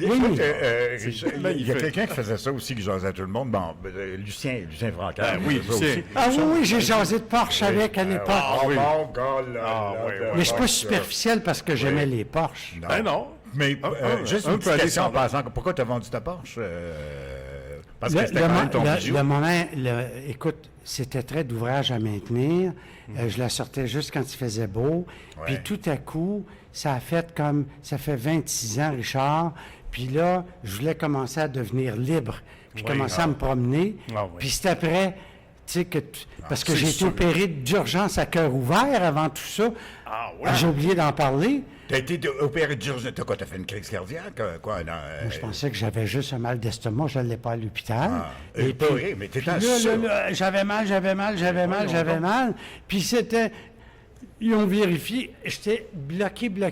Écoute, Richard, il y a magnifique. quelqu'un qui faisait ça aussi, qui jasait à tout le monde. Bon, Lucien Francaire. Ben oui, il faisait ça Lucien. aussi. Ah oui, j'ai jasé de Porsche avec à l'époque. Oh, oui. mon gars, là, Ah, là, oui, là, Mais je suis là, pas ça. superficiel parce que j'aimais les Porsche. Non. Ben non. Mais juste un une peut petite aller question en sans passant. Pourquoi tu as vendu ta Porsche? Parce que Le, c'était le quand mo- même ton le- bijou. le moment, écoute, c'était très d'ouvrage à maintenir. Je la sortais juste quand il faisait beau. Ouais. Puis tout à coup, ça fait 26 ans, Richard. Puis là, je voulais commencer à devenir libre. Puis commencer à me promener. Ah oui. Puis c'est après, tu sais, parce que c'est j'ai été sûr. opéré d'urgence à cœur ouvert avant tout ça. Ah oui. J'ai oublié d'en parler. T'as été opéré d'urgence. T'as quoi? T'as fait une crise cardiaque? Quoi? Non, Moi, je pensais que j'avais juste un mal d'estomac, je n'allais pas à l'hôpital. et pas vrai, mais t'étais puis là, sûr. j'avais mal. Puis c'était... Ils ont vérifié, j'étais bloqué. My God.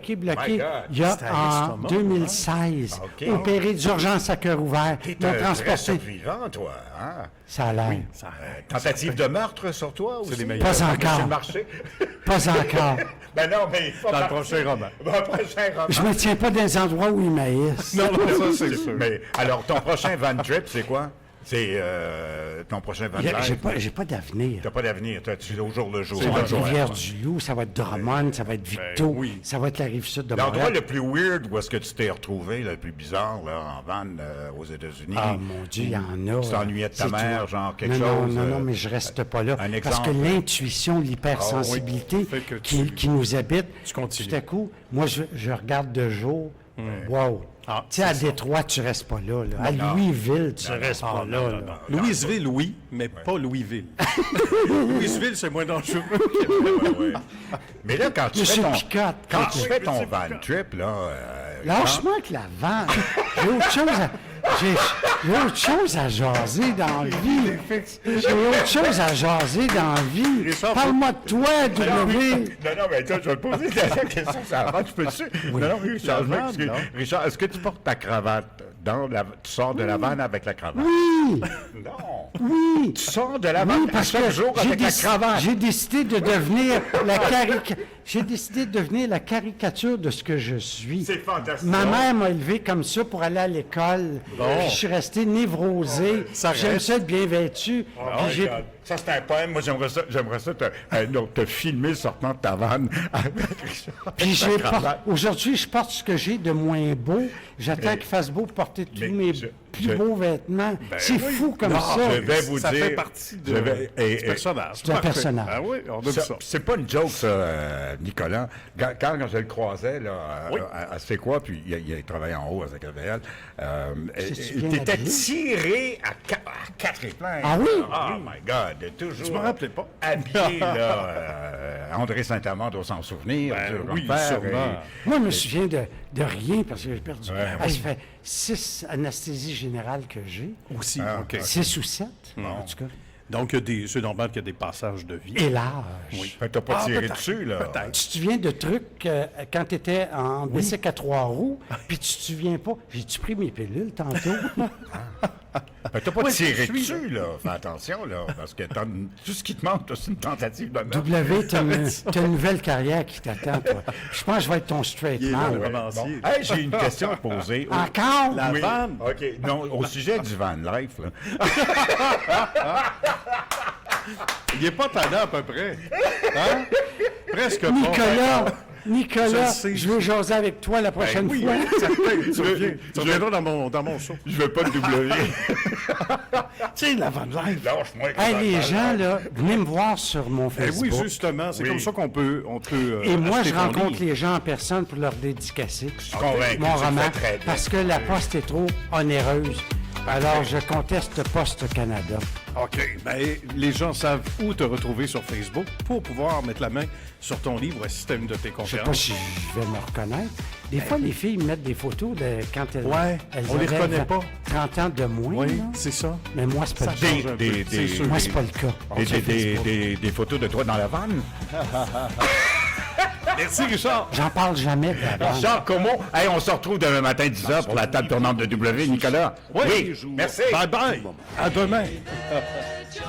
Il y a C'était à en l'estomac, 2016, OK. opéré d'urgence à cœur ouvert, T'es m'ont un vrai transporté. survivant, toi. Hein? Ça a l'air. Tentative de meurtre sur toi aussi? les meilleurs. Pas encore. Sur le marché? Pas encore. Ben non, mais... Dans le prochain roman. Dans le prochain roman. Je me tiens pas dans les endroits où ils maïssent. Non, ça, c'est sûr. Mais alors, ton prochain van trip, c'est quoi? C'est ton prochain van life? J'ai pas d'avenir. T'as pas d'avenir. Tu es au jour le jour. Ça va être Ouais. Rivière-du-Loup, ça va être Drummond, ça va être Victo, Ben oui. ça va être la Rive-Sud de L'endroit Montréal. le plus weird où est-ce que tu t'es retrouvé, le plus bizarre, là, en van aux États-Unis? Ah, mon Dieu, il y en a. Tu t'ennuyais de ta C'est mère, tout. genre quelque non, chose? Non, mais je reste pas là. un Parce que exemple. l'intuition, l'hypersensibilité Ah oui, fait que qui nous habite, tu continues. tout à coup, moi, je regarde de jour, wow. Ah, Tu sais, à Détroit, tu restes pas là. À Louisville, tu restes pas là. là. Louisville, oui, mais pas Louisville. Louisville, c'est moins dangereux. Ouais. Mais là, quand tu fais Monsieur ton, Picotte. quand tu fais ton van trip, là... Lâche-moi avec la vanne. J'ai autre chose à... J'ai autre chose à jaser dans la vie. J'ai autre chose à jaser dans la vie. Richard, Parle-moi de toi, W. Non, mais toi, je vais te poser la question, ça va, tu peux-tu? Non, Richard, je La vanne, m'excuse. non. Richard, est-ce que tu portes ta cravate Tu sors de la vanne avec la cravate. Oui! Non! Oui! Tu sors de la vanne Oui, parce chaque que jour avec la cravate. j'ai décidé de devenir la caricature de ce que je suis. C'est fantastique. Ma mère m'a élevé comme ça pour aller à l'école. Puis je suis resté névrosé. Ça J'aime reste. ça être bien vêtu. Oh Puis my j'ai- God. Ça, c'est un poème. Moi, j'aimerais ça te filmer sortant de ta vanne avec Puis ta cravate. aujourd'hui, je porte ce que j'ai de moins beau. J'attends qu'il fasse beau pour porter tous mais mes plus beaux vêtements. C'est fou comme ça. Je vais vous Ça dire... fait partie je vais- et- du personnage. C'est un Parfait. personnage. Ah oui, on aime ça. C'est pas une joke, ça, Nicolas. Quand je le croisais, là, à C'est quoi, puis il travaillait en haut à Zaccavel, C'est-tu bien t'étais habillé? tiré à quatre épingles. Ah oui? Oh my God, toujours. Je me rappelais pas. Habillé, là, André Saint-Amand doit s'en souvenir. Ben dur oui, comme fer, sûrement. Moi, je me souviens de rien parce que j'ai perdu. Ouais, Ça fait 6 anesthésies générales que j'ai. Aussi, OK. 6 ou 7, en tout cas. Donc, c'est normal qu'il y a des passages de vie. Et l'âge. Fait que t'as pas tiré peut-être, dessus, là. peut-être. Tu te souviens de trucs quand tu étais en bicycle à 3 roues, puis tu te souviens pas. J'ai-tu pris mes pilules tantôt? Fait que t'as pas Ouais, tiré je suis, dessus, là. Fais attention, là, parce que tout ce qui te manque, c'est une tentative de meurtre. W, t'as une nouvelle carrière qui t'attend, toi. Je pense que je vais être ton straight Il est man. là, Ouais, romancier. bon. Hey, j'ai une question à poser. Encore? La Oui. vanne. OK. Non, au sujet du van life, là. Il n'est pas tannant à peu près. Hein? Presque pas. Nicolas, Je sais. je veux jaser avec toi la prochaine Oui, fois. oui, certain. Tu reviendras dans mon show. Je veux pas te doubler. Tu sais, la van life. Lâche-moi. Hey, les gens, là, venez me voir sur mon Eh Facebook. oui, justement. C'est Oui. comme ça qu'on peut Et moi, acheter je ton rencontre livre. les gens en personne pour leur dédicacer convaincu, mon tu le roman fais très bien. parce que la poste est trop onéreuse. Alors, je conteste Poste Canada. OK. Ben, les gens savent où te retrouver sur Facebook pour pouvoir mettre la main sur ton livre ou assister à une de tes Je sais pas conférences. si je vais me reconnaître. Des fois, les filles me mettent des photos de quand elles, Ouais, elles on les avaient reconnaît pas. 30 ans de moins. Oui, là. c'est ça. Mais moi, c'est pas le Ça cas. change un peu. C'est sûr. Moi, c'est pas le cas. Sur Facebook. Des photos de toi dans la vanne. Merci, Richard. J'en parle jamais de la vente. Richard Como. Hey, on se retrouve demain matin 10h pour la table tournante de W. Nicolas. Oui. Merci. Bye-bye. À demain. Joe